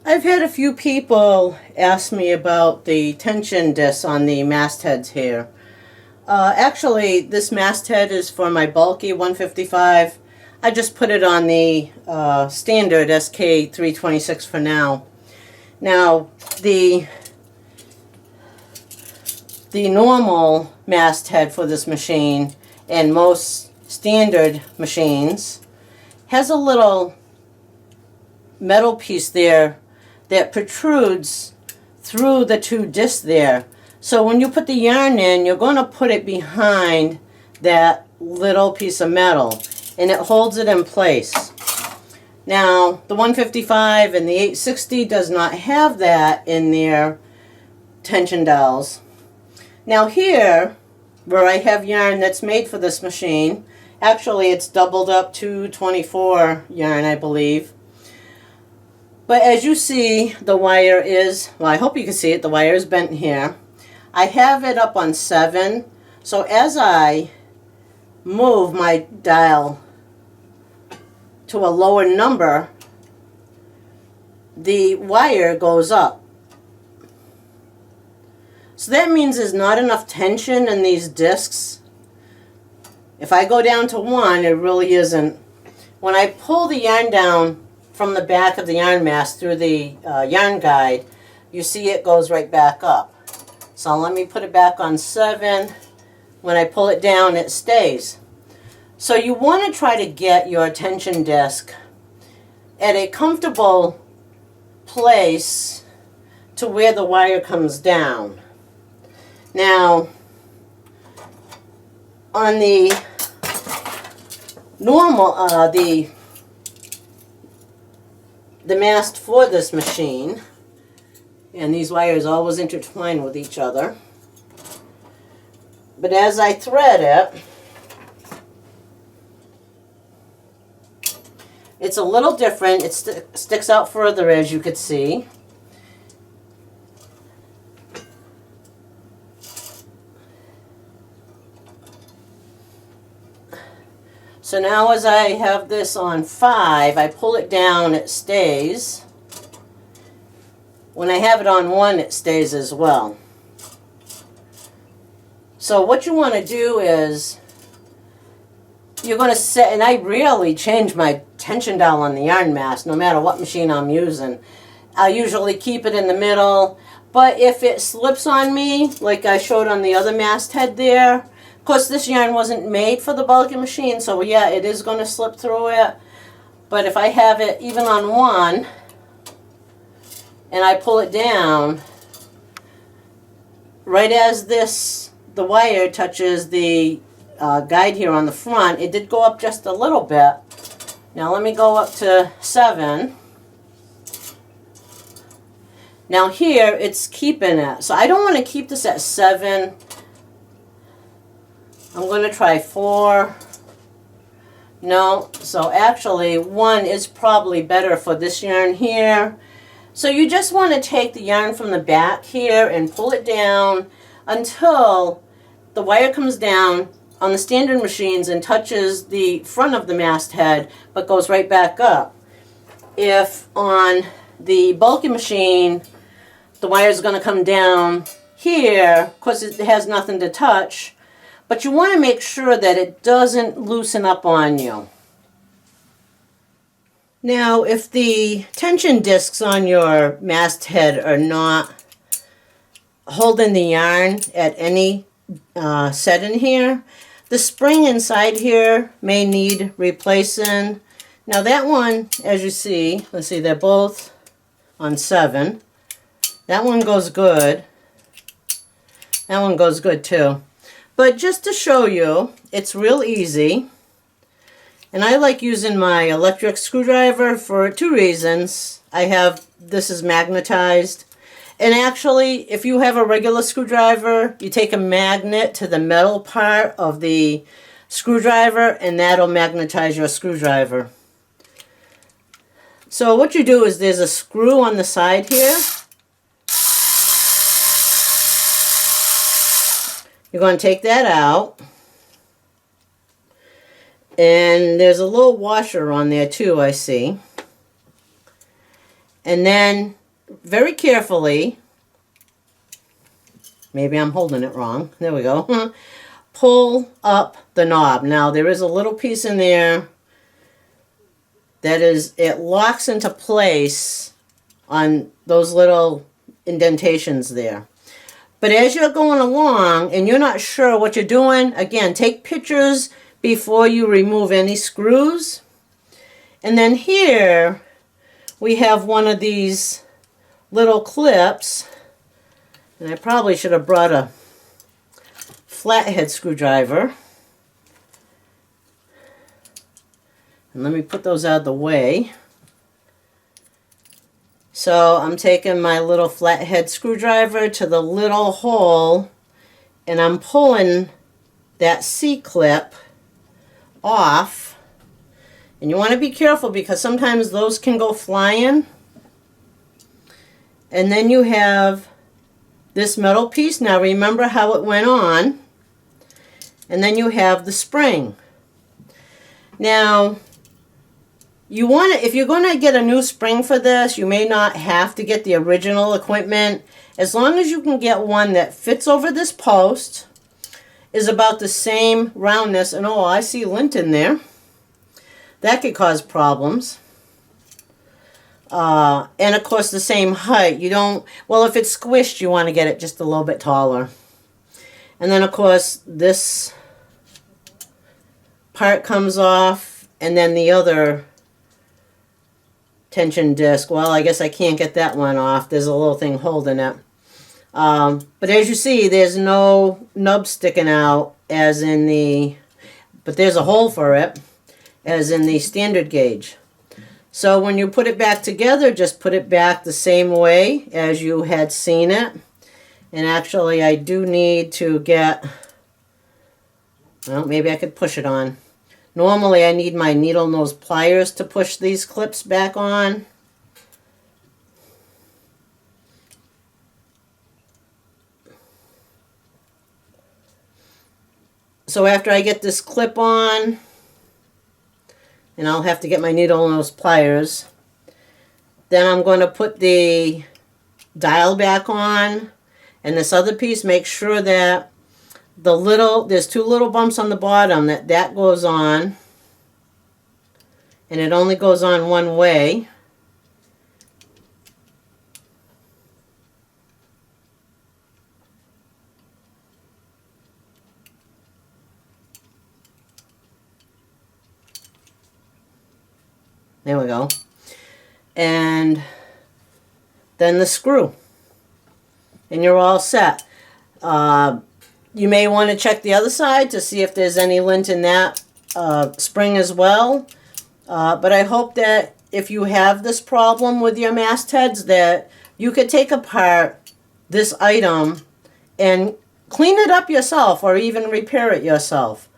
I've had a few people ask me about the tension discs on the mast heads here. Actually, this mast head is for my bulky 155. I just put it on the standard SK326 for now. Now, the normal mast head for this machine and most standard machines has a little metal piece there that protrudes through the two discs there. So when you put the yarn in, you're going to put it behind that little piece of metal, and it holds it in place. Now, the 155 and the 860 does not have that in their tension dowels. Now here, where I have yarn that's made for this machine, actually it's doubled up to 24 yarn, I believe. But as you see, the wire is, well, I hope you can see it, the wire is bent here. I have it up on 7, so as I move my dial to a lower number, the wire goes up. So that means there's not enough tension in these discs. If I go down to 1, it really isn't. When I pull the yarn down from the back of the yarn mast through the yarn guide, you see it goes right back up. So let me put it back on 7. When I pull it down, it stays. So you want to try to get your tension disc at a comfortable place to where the wire comes down. Now, on the normal, the mast for this machine, and these wires always intertwine with each other, but as I thread it, it's a little different. It sticks out further, as you could see. So now as I have this on 5, I pull it down, it stays. When I have it on 1, it stays as well. So what you want to do is, you're going to set, and I rarely change my tension dowel on the yarn mast, no matter what machine I'm using. I usually keep it in the middle, but if it slips on me, like I showed on the other mast head there, of course this yarn wasn't made for the bulky machine, so yeah, it is going to slip through it. But if I have it even on 1, and I pull it down, right as the wire touches the guide here on the front, it did go up just a little bit. Now let me go up to 7. Now here it's keeping it. So I don't want to keep this at 7. I'm going to try 4. No, so actually 1 is probably better for this yarn here. So you just want to take the yarn from the back here and pull it down until the wire comes down on the standard machines and touches the front of the mast head, but goes right back up. If on the bulky machine, the wire is going to come down here, because it has nothing to touch, but you want to make sure that it doesn't loosen up on you. Now, if the tension discs on your mast head are not holding the yarn at any setting here, the spring inside here may need replacing. Now that one, as you see, let's see, they're both on 7. That one goes good. That one goes good too. But just to show you, it's real easy. And I like using my electric screwdriver for 2 reasons. This is magnetized. And actually, if you have a regular screwdriver, you take a magnet to the metal part of the screwdriver, and that'll magnetize your screwdriver. So what you do is there's a screw on the side here. You're going to take that out. And there's a little washer on there too, I see. And then very carefully, maybe I'm holding it wrong. There we go. Pull up the knob. Now there is a little piece in there that is, it locks into place on those little indentations there. But as you're going along and you're not sure what you're doing, again, take pictures before you remove any screws. And then here we have one of these little clips, and I probably should have brought a flathead screwdriver. And let me put those out of the way. So I'm taking my little flathead screwdriver to the little hole, and I'm pulling that C-clip off. And you want to be careful because sometimes those can go flying. And then you have this metal piece. Now remember how it went on. And then you have the spring. Now, you want to, if you're going to get a new spring for this, you may not have to get the original equipment. As long as you can get one that fits over this post, is about the same roundness, and oh, I see lint in there. That could cause problems. And of course the same height. You don't, well, if it's squished, you want to get it just a little bit taller. And then of course this part comes off, and then the other tension disc, well, I guess I can't get that one off. There's a little thing holding it. But as you see, there's no nub sticking out as in the, but there's a hole for it as in the standard gauge. So when you put it back together, just put it back the same way as you had seen it. And actually I do need to get, well, maybe I could push it on. Normally I need my needle nose pliers to push these clips back on. So after I get this clip on, and I'll have to get my needle nose pliers, then I'm going to put the dial back on, and this other piece, make sure that the little, there's two little bumps on the bottom, that goes on, and it only goes on one way. There we go. And then the screw. And you're all set. You may want to check the other side to see if there's any lint in that spring as well. But I hope that if you have this problem with your mast heads, that you could take apart this item and clean it up yourself or even repair it yourself.